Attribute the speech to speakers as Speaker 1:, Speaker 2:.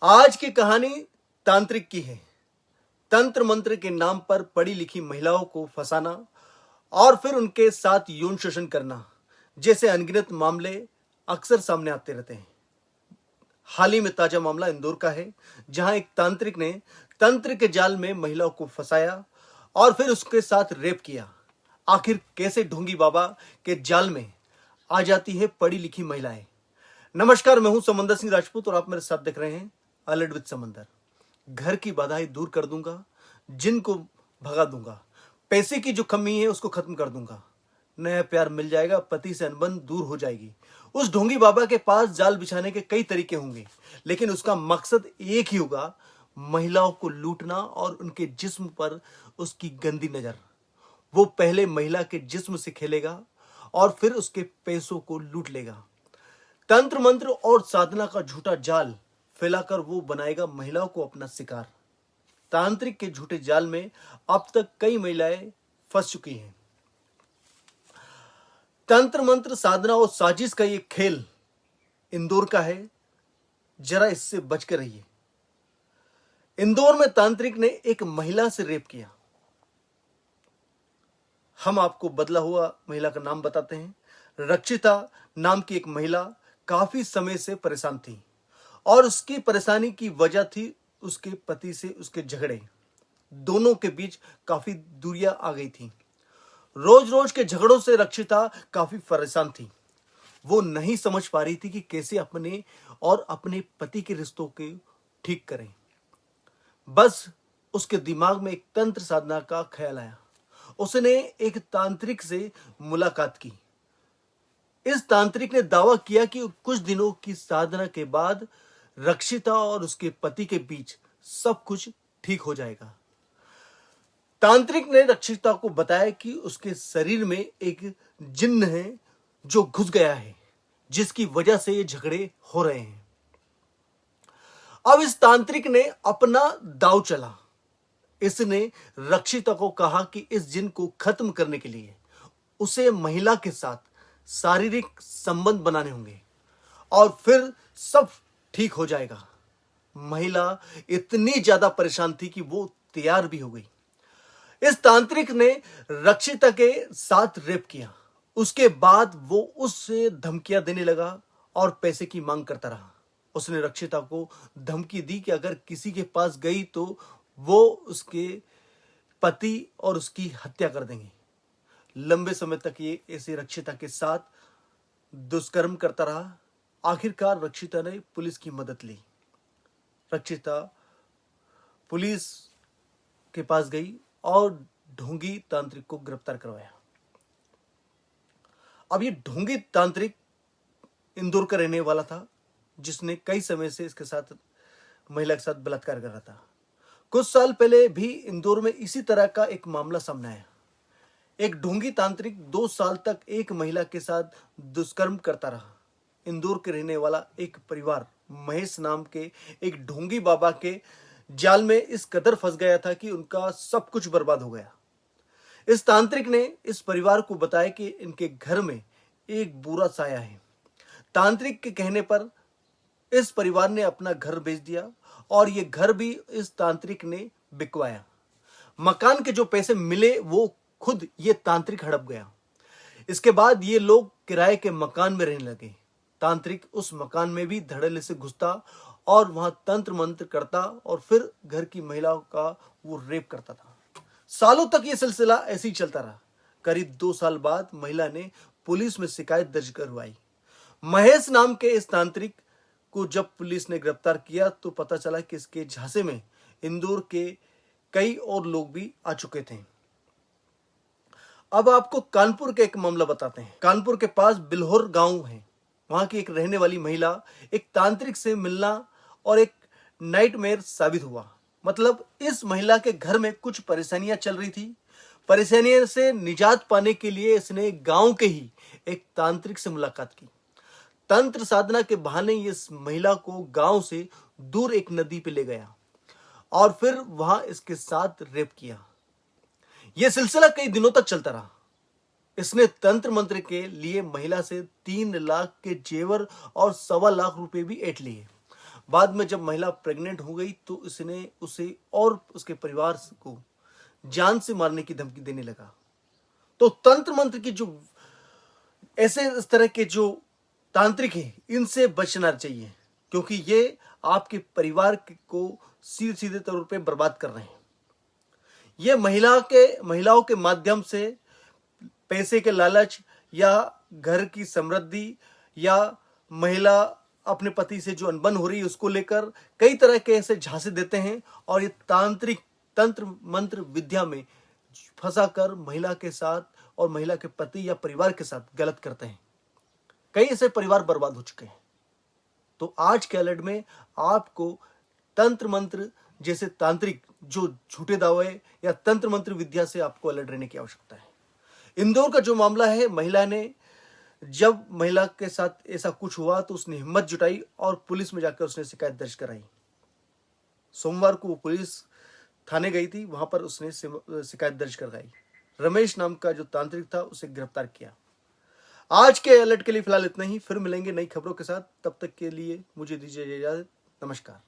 Speaker 1: आज की कहानी तांत्रिक की है। तंत्र मंत्र के नाम पर पढ़ी लिखी महिलाओं को फंसाना और फिर उनके साथ यौन शोषण करना जैसे अनगिनत मामले अक्सर सामने आते रहते हैं। हाल ही में ताजा मामला इंदौर का है, जहां एक तांत्रिक ने तंत्र के जाल में महिलाओं को फंसाया और फिर उसके साथ रेप किया। आखिर कैसे ढोंगी बाबा के जाल में आ जाती है पढ़ी लिखी महिलाएं। नमस्कार, मैं हूं समंदर सिंह राजपूत और आप मेरे साथ देख रहे हैं अलर्ट विद समंदर। घर की बाधाएं दूर कर दूंगा, जिन को भगा दूंगा, पैसे की जो कमी है उसको खत्म कर दूंगा, नया प्यार मिल जाएगा, पति से अनबन दूर हो जाएगी। उस ढोंगी बाबा के पास जाल बिछाने के कई तरीके होंगे, लेकिन उसका मकसद एक ही होगा, महिलाओं को लूटना और उनके जिस्म पर उसकी गंदी नजर। वो पहले महिला के जिस्म से खेलेगा और फिर उसके पैसों को लूट लेगा। तंत्र मंत्र और साधना का झूठा जाल फैलाकर वो बनाएगा महिलाओं को अपना शिकार। तांत्रिक के झूठे जाल में अब तक कई महिलाएं फंस चुकी हैं। तंत्र मंत्र साधना और साजिश का ये खेल इंदौर का है, जरा इससे बच कर रहिए। इंदौर में तांत्रिक ने एक महिला से रेप किया। हम आपको बदला हुआ महिला का नाम बताते हैं। रक्षिता नाम की एक महिला काफी समय से परेशान थी और उसकी परेशानी की वजह थी उसके पति से उसके झगड़े। दोनों के बीच काफी दूरियां आ गई थी। रोज रोज के झगड़ों से रक्षिता काफी परेशान थी। वो नहीं समझ पा रही थी कि कैसे अपने और अपने पति के रिश्तों को ठीक करें। बस उसके दिमाग में एक तंत्र साधना का ख्याल आया। उसने एक तांत्रिक से मुलाकात की। इस तांत्रिक ने दावा किया कि कुछ दिनों की साधना के बाद रक्षिता और उसके पति के बीच सब कुछ ठीक हो जाएगा। तांत्रिक ने रक्षिता को बताया कि उसके शरीर में एक जिन्न है जो घुस गया है, जिसकी वजह से ये झगड़े हो रहे हैं। अब इस तांत्रिक ने अपना दांव चला। इसने रक्षिता को कहा कि इस जिन्न को खत्म करने के लिए उसे महिला के साथ शारीरिक संबंध बनाने होंगे और फिर सब ठीक हो जाएगा। महिला इतनी ज्यादा परेशान थी कि वो तैयार भी हो गई। इस तांत्रिक ने रक्षिता के साथ रेप किया। उसके बाद वो उससे धमकियां देने लगा और पैसे की मांग करता रहा। उसने रक्षिता को धमकी दी कि अगर किसी के पास गई तो वो उसके पति और उसकी हत्या कर देंगे। लंबे समय तक ये ऐसे रक्षिता के साथ दुष्कर्म करता रहा। आखिरकार रक्षिता ने पुलिस की मदद ली। रक्षिता पुलिस के पास गई और ढोंगी तांत्रिक को गिरफ्तार करवाया। अब ये ढोंगी तांत्रिक इंदौर का रहने वाला था, जिसने कई समय से इसके साथ महिला के साथ बलात्कार कर रहा था। कुछ साल पहले भी इंदौर में इसी तरह का एक मामला सामने आया। एक ढोंगी तांत्रिक 2 साल तक एक महिला के साथ दुष्कर्म करता रहा। इंदौर के रहने वाला एक परिवार महेश नाम के एक ढोंगी बाबा के जाल में इस कदर फंस गया था कि उनका सब कुछ बर्बाद हो गया। इस तांत्रिक ने इस परिवार को बताया कि इनके घर में एक बुरा साया है। तांत्रिक के कहने पर इस परिवार ने अपना घर बेच दिया और ये घर भी इस तांत्रिक ने बिकवाया। मकान के जो पैसे मिले वो खुद ये तांत्रिक हड़प गया। इसके बाद ये लोग किराए के मकान में रहने लगे। तांत्रिक उस मकान में भी धड़ल्ले से घुसता और वहां तंत्र मंत्र करता और फिर घर की महिलाओं का वो रेप करता था। सालों तक ये सिलसिला ऐसे ही चलता रहा। करीब 2 साल बाद महिला ने पुलिस में शिकायत दर्ज करवाई। महेश नाम के इस तांत्रिक को जब पुलिस ने गिरफ्तार किया तो पता चला कि इसके झांसे में इंदौर के कई और लोग भी आ चुके थे। अब आपको कानपुर का एक मामला बताते हैं। कानपुर के पास बिल्होर गांव है। वहां की एक रहने वाली महिला एक तांत्रिक से मिलना और एक नाइटमेयर साबित हुआ। मतलब इस महिला के घर में कुछ परेशानियां चल रही थी। परेशानियों से निजात पाने के लिए इसने गांव के ही एक तांत्रिक से मुलाकात की। तंत्र साधना के बहाने इस महिला को गांव से दूर एक नदी पे ले गया और फिर वहां इसके साथ रेप किया। यह सिलसिला कई दिनों तक चलता रहा। इसने तंत्र मंत्र के लिए महिला से 3 लाख के जेवर और 1.25 लाख रुपए भी ऐंठ लिए। बाद में जब महिला प्रेग्नेंट हो गई तो उसने उसे और उसके परिवार को जान से मारने की धमकी देने लगा। तो तंत्र मंत्र की जो ऐसे इस तरह के जो तांत्रिक हैं, इनसे बचना चाहिए, क्योंकि ये आपके परिवार को सीधे सीधे तौर पे बर्बाद कर रहे हैं। ये महिलाओं के माध्यम से पैसे के लालच या घर की समृद्धि या महिला अपने पति से जो अनबन हो रही है उसको लेकर कई तरह के ऐसे झांसे देते हैं, और ये तांत्रिक तंत्र मंत्र विद्या में फंसाकर महिला के साथ और महिला के पति या परिवार के साथ गलत करते हैं। कई ऐसे परिवार बर्बाद हो चुके हैं। तो आज के अलर्ट में आपको तंत्र मंत्र जैसे तांत्रिक जो झूठे दावे या तंत्र मंत्र विद्या से आपको अलर्ट रहने की आवश्यकता है। इंदौर का जो मामला है, महिला ने जब महिला के साथ ऐसा कुछ हुआ तो उसने हिम्मत जुटाई और पुलिस में जाकर उसने शिकायत दर्ज कराई। सोमवार को वो पुलिस थाने गई थी, वहां पर उसने शिकायत दर्ज करवाई। रमेश नाम का जो तांत्रिक था उसे गिरफ्तार किया। आज के अलर्ट के लिए फिलहाल इतना ही, फिर मिलेंगे नई खबरों के साथ। तब तक के लिए मुझे दीजिए इजाजत। नमस्कार।